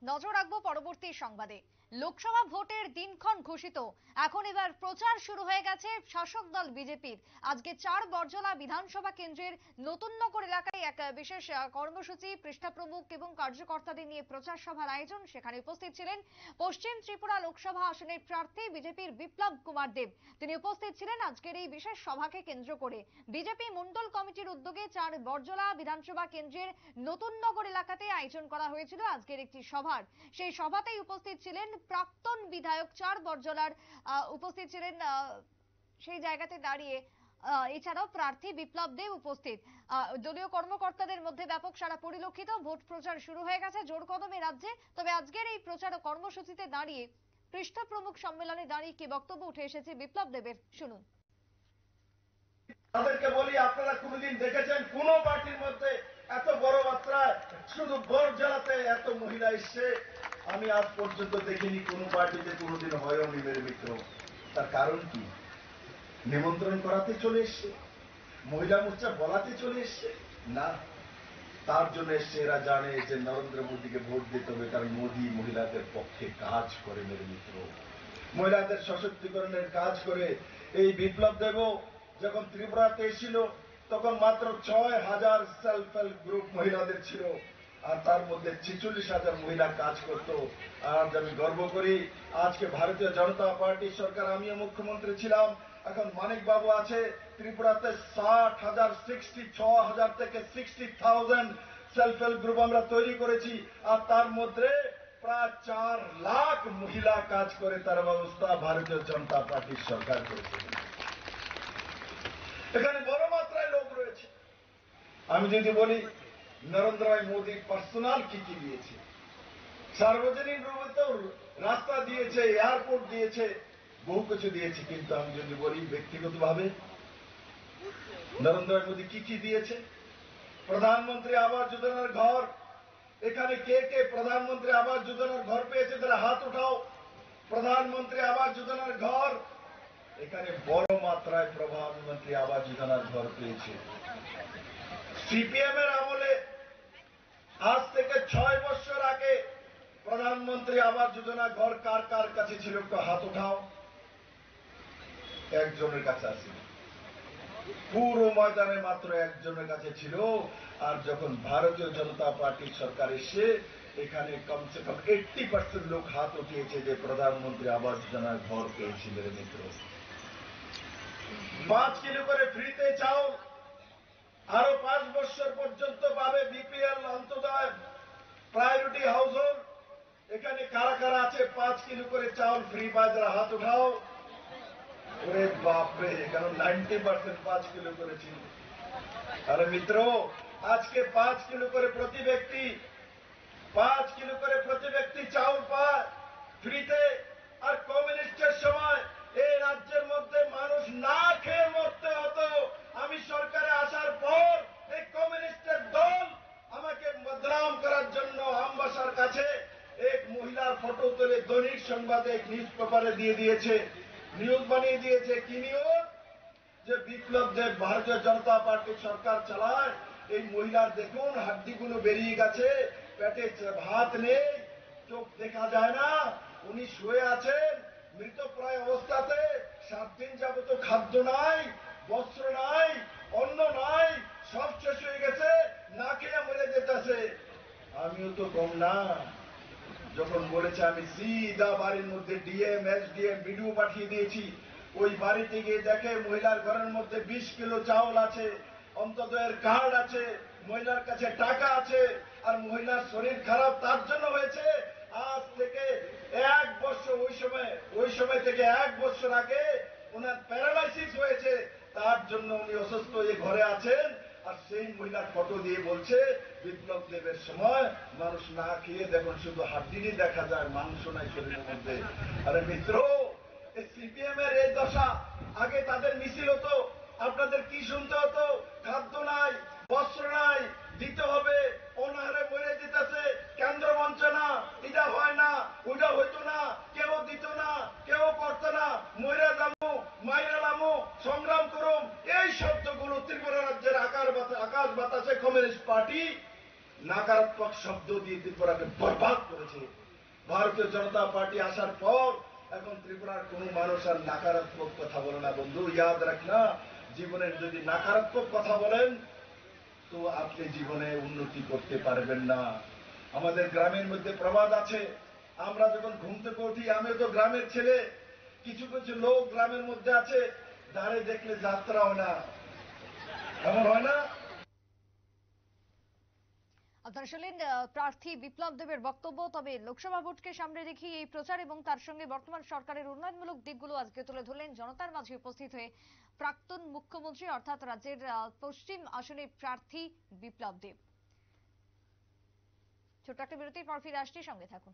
নজর রাখবো পরবর্তী সংবাদে। লোকসভা ভোটের দিনক্ষণ ঘোষিত, এখন এবার প্রচার শুরু হয়ে গেছে শাসক দল বিজেপির। আজকে 4 বরজলা বিধানসভা কেন্দ্রের নতুননগর এলাকায় এক বিশেষ কর্মসূচি, পৃষ্ঠা প্রমুখ এবং কার্যকর্তাদের নিয়ে প্রচার সভার আয়োজন। সেখানে উপস্থিত ছিলেন পশ্চিম ত্রিপুরা লোকসভা আসনের প্রার্থী বিজেপির বিপ্লব কুমার দেব। তিনি উপস্থিত ছিলেন আজকের এই বিশেষ সভাকে কেন্দ্র করে। বিজেপি মন্ডল কমিটির উদ্যোগে 4 বরজলা বিধানসভা কেন্দ্রের নতুননগর এলাকাতে আয়োজন করা হয়েছিল আজকের একটি সভার। সেই সভাতেই উপস্থিত ছিলেন প্রাক্তন বিধায়ক 4 বরজলার, উপস্থিত ছিলেন সেই জায়গাতে দাঁড়িয়ে এছাড়াও প্রার্থী বিপ্লব দেব উপস্থিত। দলীয় কর্মকর্তাদের মধ্যে ব্যাপক সাড়া পরিলক্ষিত। ভোট প্রচার শুরু হয়ে গেছে জোর কদমে রাজ্যে। তবে আজকের এই প্রচার কর্মসূচিতে দাঁড়িয়ে পৃষ্ঠা প্রমুখ সম্মেলনে দাঁড়িয়ে কি বক্তব্য উঠে এসেছে বিপ্লব দেবের, শুনুন। তাদেরকে বলি, আপনারা কোনদিন দেখেছেন কোন পার্টির মধ্যে এত বড় মাত্রায় শুধু বরজলাতে এত মহিলা এসছে? আমি আজ পর্যন্ত দেখিনি, কোন পার্টিতে কোনদিন হয়ও নি মেরে মিত্র। তার কারণ কি? নিমন্ত্রণ করাতে চলে এসছে, মহিলা মোর্চা বলাতে চলে এসছে না, তার জন্য এসছে। এরা জানে যে নরেন্দ্র মোদীকে ভোট দিতে হবে, কারণ মোদী মহিলাদের পক্ষে কাজ করে মেরে মিত্র, মহিলাদের সশক্তিকরণের কাজ করে। এই বিপ্লব দেব যখন ত্রিপুরাতে এসেছিল তখন মাত্র 6,000 সেলফ হেল্প গ্রুপ মহিলাদের ছিল, আর তার মধ্যে 46,000 মহিলা কাজ করত। আজ আমি গর্ব করি, আজকে ভারতীয় জনতা পার্টির সরকার, আমিও মুখ্যমন্ত্রী ছিলাম, এখন মানিক বাবু আছে, ত্রিপুরাতে 60,000 66,000 থেকে 60,000 সেলফ হেল্প গ্রুপ আমরা তৈরি করেছি। আর তার মধ্যে প্রায় 4 লাখ মহিলা কাজ করে, তার ব্যবস্থা ভারতীয় জনতা পার্টির সরকার করেছে। এখানে বড় মাত্রায় লোক রয়েছে। আমি যদি বলি নরেন্দ্র ভাই মোদী পার্সোনাল কি কি দিয়েছে, সার্বজনীন রূপে তো রাস্তা দিয়েছে, এয়ারপোর্ট দিয়েছে, বহু কিছু দিয়েছে। কিন্তু আমি যদি বলি ব্যক্তিগতভাবে নরেন্দ্র ভাই মোদী কি কি দিয়েছে, প্রধানমন্ত্রী আবাস যোজনার ঘর, এখানে কে কে প্রধানমন্ত্রী আবাস যোজনার ঘর পেয়েছে তারা হাত উঠাও। প্রধানমন্ত্রী আবাস যোজনার ঘর, এখানে বড় মাত্রায় প্রধানমন্ত্রী আবাস যোজনার ঘর পেয়েছে। সিপিএম এর আমলে আজ থেকে 6 বছর আগে প্রধানমন্ত্রী আবাস যোজনা ঘর কার কার কাছে ছিল? একটু হাত উঠাও। একজনের কাছে আছে, পুরো ময়দানে মাত্র একজনের কাছে ছিল। আর যখন ভারতীয় জনতা পার্টির সরকার এসে এখানে কমসে কম 80% লোক হাত উঠিয়েছে যে প্রধানমন্ত্রী আবাস যোজনার ঘর পেয়েছি মেরে মিত্র। 5 কিলো করে ফ্রিতে চাউল, আরো 5 বছর পর্যন্ত পাবে BPL, Antyodaya, priority house hold. এখানে কারা কারা আছে 5 কিলো করে চাউল ফ্রি পায়? যারা হাত উঠাও। ওরে বাপরে, কারণ 90% 5 কিলো করেছি। আরে মিত্র, আজকে 5 কিলো করে প্রতি ব্যক্তি, 5 কিলো করে প্রতি ব্যক্তি চাউল পায় ফ্রিতে। আর কমিউনিস্টের সময় এই রাজ্যের মধ্যে মানুষ না খেয়ে মরতে হতো। আমি সরকারে আসার পর এই কমিউনিস্টের দল আমাকে বদনাম করার জন্য আমবাসার কাছে এক মহিলার ফটো তুলে দৈনিক সংবাদে, এক নিউজ পেপারে দিয়ে দিয়েছে, নিউজ বানিয়ে দিয়েছে। কি নিউজ? যে বিপ্লব দেব ভারতীয় জনতা পার্টির সরকার চালায়, এই মহিলার দেখুন হাড্ডিগুলো বেরিয়ে গেছে, পেটে ভাত নেই, চোখ দেখা যায় না, উনি শুয়ে আছেন মৃতপ্রায় অবস্থাতে, 7 দিন যাবত খাদ্য নাই, বস্ত্র নাই, অন্ন নাই, সব শেষ হয়ে গেছে, না খেয়ে মরে যেতেছে। আমিও তো কম না। যখন বলেছে আমি সিধা বাড়ির মধ্যে ডিএম এসডিএম ভিডিও পাঠিয়ে দিয়েছি। ওই বাড়িতে গিয়ে দেখে মহিলার ঘরের মধ্যে 20 কিলো চাউল আছে, অন্তোদয়ের কার্ড আছে, মহিলার কাছে টাকা আছে, আর মহিলার শরীর খারাপ তার জন্য হয়েছে আজ থেকে 1 বছর, ওই সময় থেকে 1 বছর আগে ওনার প্যারালাইসিস হয়েছে, তার জন্য উনি অসুস্থ হয়ে ঘরে আছেন। আর সেই মহিলার ফটো দিয়ে বলছে বিপ্লব দেবের সময় মানুষ না খেয়ে দেখুন শুধু হাড্ডিরই দেখা যায়, মাংস নাই শরীরের মধ্যে। আরে মিত্র, সিপিএম এর এই দশা, আগে তাদের মিছিল হতো, আপনাদের কি শুনতে হতো? খাদ্য নাই, বস্ত্র নাই, দিতে হবে, অনাহারে মরে যেতেছে, কেন্দ্র বঞ্চনা, এটা হয় না, ওইটা হইতো না, কেউ দিত না, কেউ করতো না, ময়রা যাবো, মাইরা লামো, সংগ্রাম করুম, এই শব্দগুলো ত্রিপুরা রাজ্যের আকাশ বাতাসে কমিউনিস্ট পার্টি নাকারাত্মক শব্দ দিয়ে ত্রিপুরাকে বরবাদ করেছে। ভারতীয় জনতা পার্টি আসার পর এখন ত্রিপুরার কোনো মানুষ আর নাকারাত্মক কথা বলে না। বন্ধু, ইয়াদ রাখনা, জীবনের যদি নাকারাত্মক কথা বলেন তো আপনি জীবনে উন্নতি করতে পারবেন না। আমাদের গ্রামের মধ্যে প্রবাদ আছে, আমরা যখন ঘুম থেকে উঠি, আমিও তো গ্রামের ছেলে, কিছু কিছু লোক গ্রামের মধ্যে আছে, দাঁড়ে দেখলে যাত্রা হয় না, এমন হয় না? আপনারা শুনলেন প্রার্থী বিপ্লব দেবের বক্তব্য। তবে লোকসভা ভোটকে সামনে রেখে এই প্রচার এবং তার সঙ্গে বর্তমান সরকারের উন্নয়নমূলক দিকগুলো আজকে তুলে ধরলেন জনতার মাঝে উপস্থিত হয়ে প্রাক্তন মুখ্যমন্ত্রী অর্থাৎ রাজ্যের পশ্চিম আসনে প্রার্থী বিপ্লব দেব। ছোট্ট একটা বিরতির পর ফিরে আসছি, সঙ্গে থাকুন।